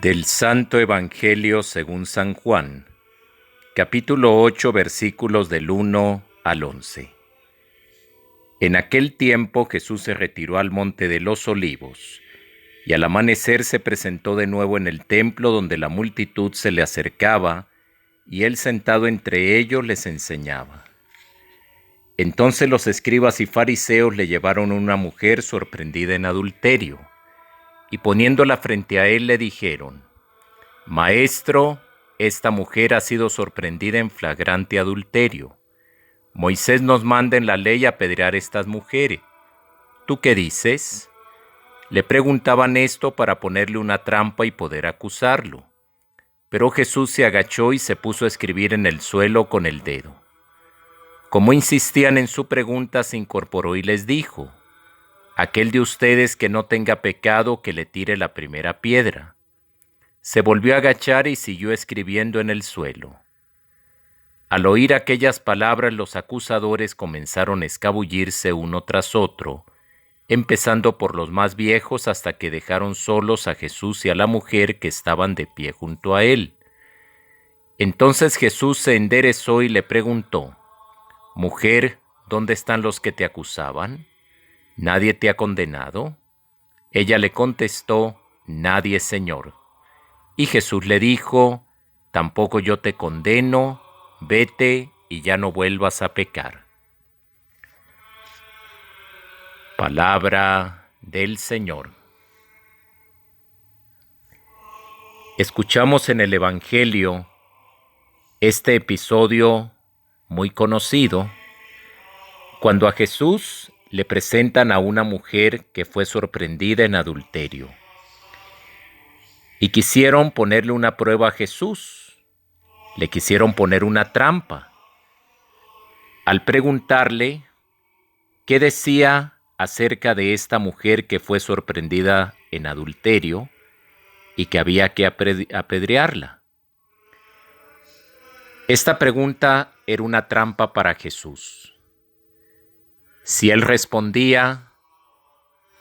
Del Santo Evangelio según San Juan, capítulo 8, versículos del 1 al 11. En aquel tiempo Jesús se retiró al monte de los Olivos, y al amanecer se presentó de nuevo en el templo donde la multitud se le acercaba, y él sentado entre ellos les enseñaba. Entonces los escribas y fariseos le llevaron una mujer sorprendida en adulterio, y poniéndola frente a él le dijeron: Maestro, esta mujer ha sido sorprendida en flagrante adulterio. Moisés nos manda en la ley apedrear a estas mujeres. ¿Tú qué dices? Le preguntaban esto para ponerle una trampa y poder acusarlo. Pero Jesús se agachó y se puso a escribir en el suelo con el dedo. Como insistían en su pregunta, se incorporó y les dijo: Aquel de ustedes que no tenga pecado, que le tire la primera piedra. Se volvió a agachar y siguió escribiendo en el suelo. Al oír aquellas palabras, los acusadores comenzaron a escabullirse uno tras otro, empezando por los más viejos hasta que dejaron solos a Jesús y a la mujer que estaban de pie junto a él. Entonces Jesús se enderezó y le preguntó: Mujer, ¿dónde están los que te acusaban? ¿Nadie te ha condenado? Ella le contestó: Nadie, Señor. Y Jesús le dijo: Tampoco yo te condeno, vete y ya no vuelvas a pecar. Palabra del Señor. Escuchamos en el Evangelio este episodio muy conocido, cuando a Jesús le presentan a una mujer que fue sorprendida en adulterio. Y quisieron ponerle una prueba a Jesús, le quisieron poner una trampa, al preguntarle qué decía acerca de esta mujer que fue sorprendida en adulterio y que había que apedrearla. Esta pregunta era una trampa para Jesús. Si él respondía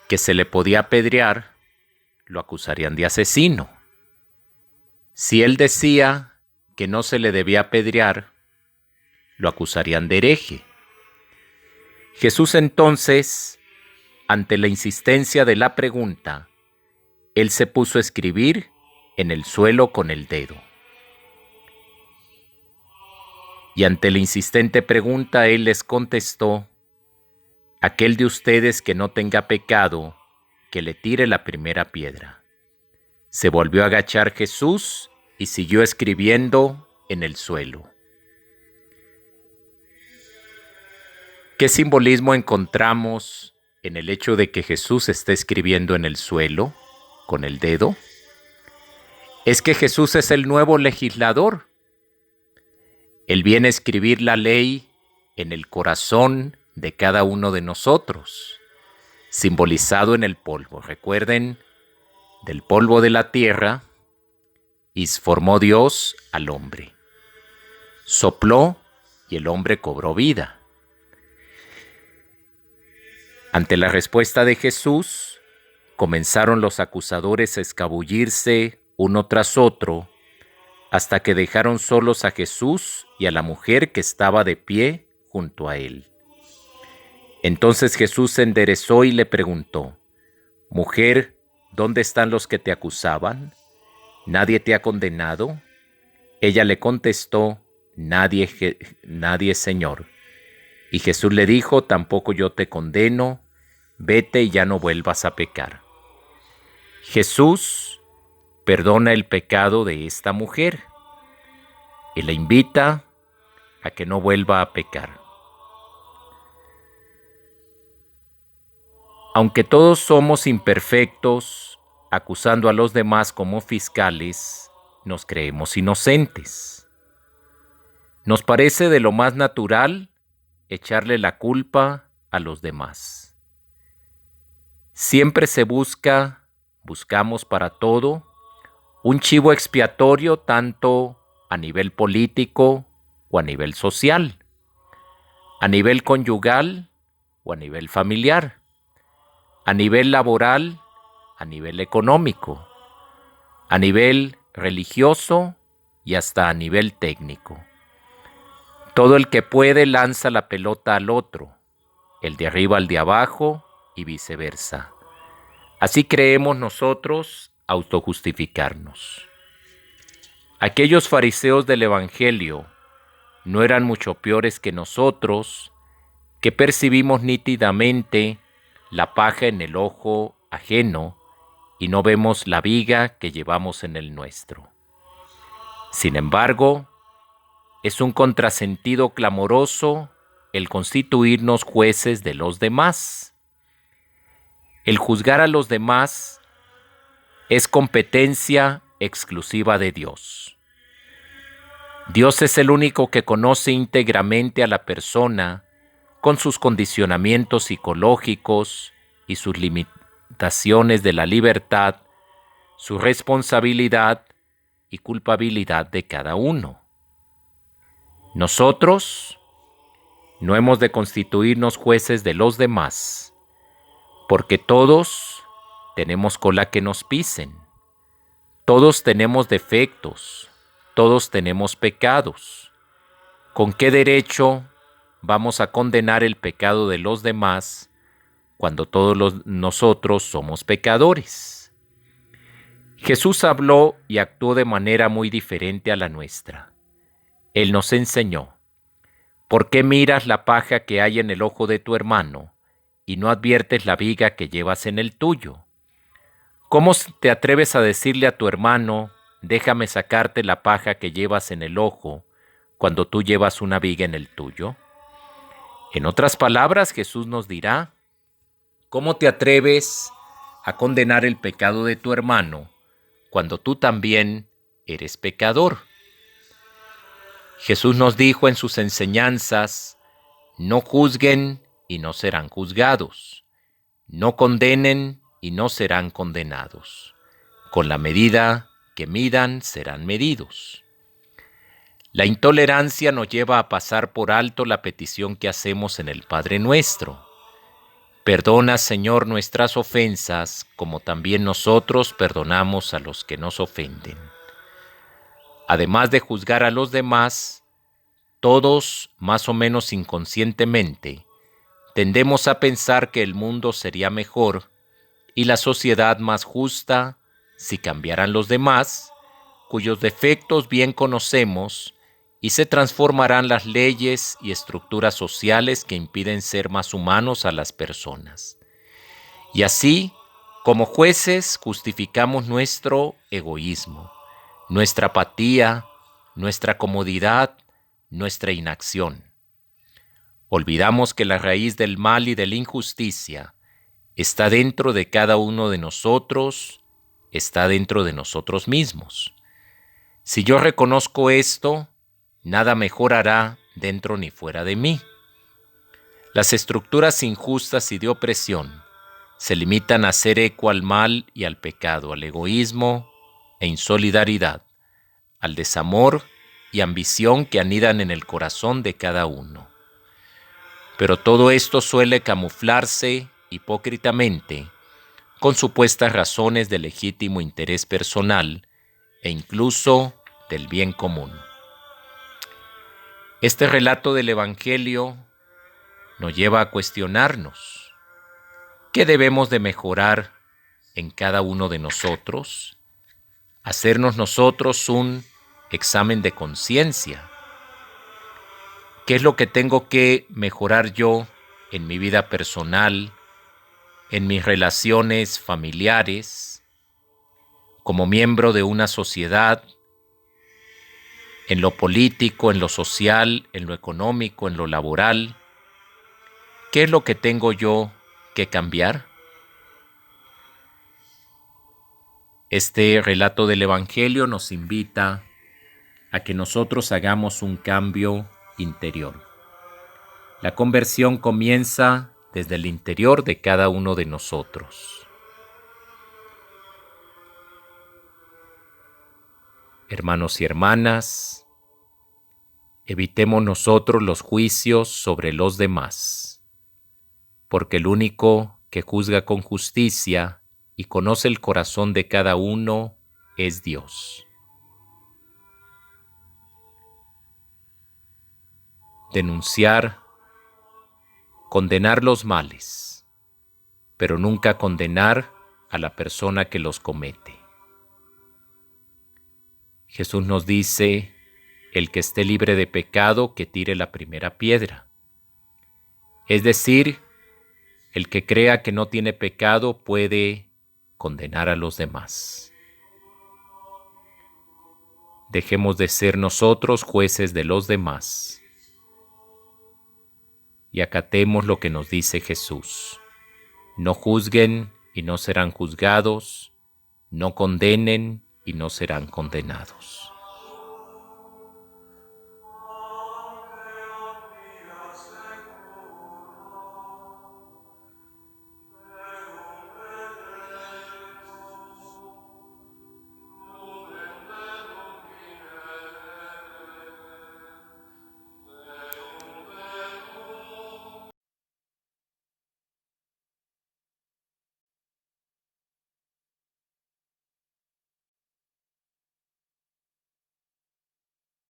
que se le podía apedrear, lo acusarían de asesino. Si él decía que no se le debía apedrear, lo acusarían de hereje. Jesús entonces, ante la insistencia de la pregunta, él se puso a escribir en el suelo con el dedo. Y ante la insistente pregunta, él les contestó: Aquel de ustedes que no tenga pecado, que le tire la primera piedra. Se volvió a agachar Jesús y siguió escribiendo en el suelo. ¿Qué simbolismo encontramos en el hecho de que Jesús esté escribiendo en el suelo con el dedo? Es que Jesús es el nuevo legislador. Él viene a escribir la ley en el corazón de cada uno de nosotros, simbolizado en el polvo. Recuerden, del polvo de la tierra y formó Dios al hombre. Sopló y el hombre cobró vida. Ante la respuesta de Jesús, comenzaron los acusadores a escabullirse uno tras otro, hasta que dejaron solos a Jesús y a la mujer que estaba de pie junto a él. Entonces Jesús se enderezó y le preguntó: Mujer, ¿dónde están los que te acusaban? ¿Nadie te ha condenado? Ella le contestó: Nadie, Señor. Y Jesús le dijo: Tampoco yo te condeno, vete y ya no vuelvas a pecar. Jesús perdona el pecado de esta mujer y la invita a que no vuelva a pecar. Aunque todos somos imperfectos, acusando a los demás como fiscales, nos creemos inocentes. Nos parece de lo más natural echarle la culpa a los demás. Siempre buscamos para todo un chivo expiatorio, tanto a nivel político o a nivel social, a nivel conyugal o a nivel familiar, a nivel laboral, a nivel económico, a nivel religioso y hasta a nivel técnico. Todo el que puede lanza la pelota al otro, el de arriba al de abajo y viceversa. Así creemos nosotros autojustificarnos. Aquellos fariseos del Evangelio no eran mucho peores que nosotros, que percibimos nítidamente la paja en el ojo ajeno y no vemos la viga que llevamos en el nuestro. Sin embargo, es un contrasentido clamoroso el constituirnos jueces de los demás. El juzgar a los demás es competencia exclusiva de Dios. Dios es el único que conoce íntegramente a la persona con sus condicionamientos psicológicos y sus limitaciones de la libertad, su responsabilidad y culpabilidad de cada uno. Nosotros no hemos de constituirnos jueces de los demás, porque todos tenemos cola que nos pisen, todos tenemos defectos, todos tenemos pecados. ¿Con qué derecho vamos a condenar el pecado de los demás cuando todos nosotros somos pecadores? Jesús habló y actuó de manera muy diferente a la nuestra. Él nos enseñó: ¿por qué miras la paja que hay en el ojo de tu hermano y no adviertes la viga que llevas en el tuyo? ¿Cómo te atreves a decirle a tu hermano: déjame sacarte la paja que llevas en el ojo, cuando tú llevas una viga en el tuyo? En otras palabras, Jesús nos dirá: ¿cómo te atreves a condenar el pecado de tu hermano cuando tú también eres pecador? Jesús nos dijo en sus enseñanzas: no juzguen y no serán juzgados, no condenen y no serán condenados. Con la medida que midan serán medidos. La intolerancia nos lleva a pasar por alto la petición que hacemos en el Padre Nuestro: perdona, Señor, nuestras ofensas, como también nosotros perdonamos a los que nos ofenden. Además de juzgar a los demás, todos, más o menos inconscientemente, tendemos a pensar que el mundo sería mejor y la sociedad más justa si cambiaran los demás, cuyos defectos bien conocemos, y se transformarán las leyes y estructuras sociales que impiden ser más humanos a las personas. Y así, como jueces, justificamos nuestro egoísmo, nuestra apatía, nuestra comodidad, nuestra inacción. Olvidamos que la raíz del mal y de la injusticia está dentro de cada uno de nosotros, está dentro de nosotros mismos. Si yo reconozco esto, nada mejorará dentro ni fuera de mí. Las estructuras injustas y de opresión se limitan a hacer eco al mal y al pecado, al egoísmo e insolidaridad, al desamor y ambición que anidan en el corazón de cada uno. Pero todo esto suele camuflarse hipócritamente con supuestas razones de legítimo interés personal e incluso del bien común. Este relato del Evangelio nos lleva a cuestionarnos: ¿qué debemos de mejorar en cada uno de nosotros? Hacernos nosotros un examen de conciencia. ¿Qué es lo que tengo que mejorar yo en mi vida personal, en mis relaciones familiares, como miembro de una sociedad, en lo político, en lo social, en lo económico, en lo laboral? ¿Qué es lo que tengo yo que cambiar? Este relato del Evangelio nos invita a que nosotros hagamos un cambio interior. La conversión comienza desde el interior de cada uno de nosotros. Hermanos y hermanas, evitemos nosotros los juicios sobre los demás, porque el único que juzga con justicia y conoce el corazón de cada uno es Dios. Denunciar, condenar los males, pero nunca condenar a la persona que los comete. Jesús nos dice, el que esté libre de pecado, que tire la primera piedra. Es decir, el que crea que no tiene pecado puede condenar a los demás. Dejemos de ser nosotros jueces de los demás y acatemos lo que nos dice Jesús. No juzguen y no serán juzgados, no condenen y no serán condenados.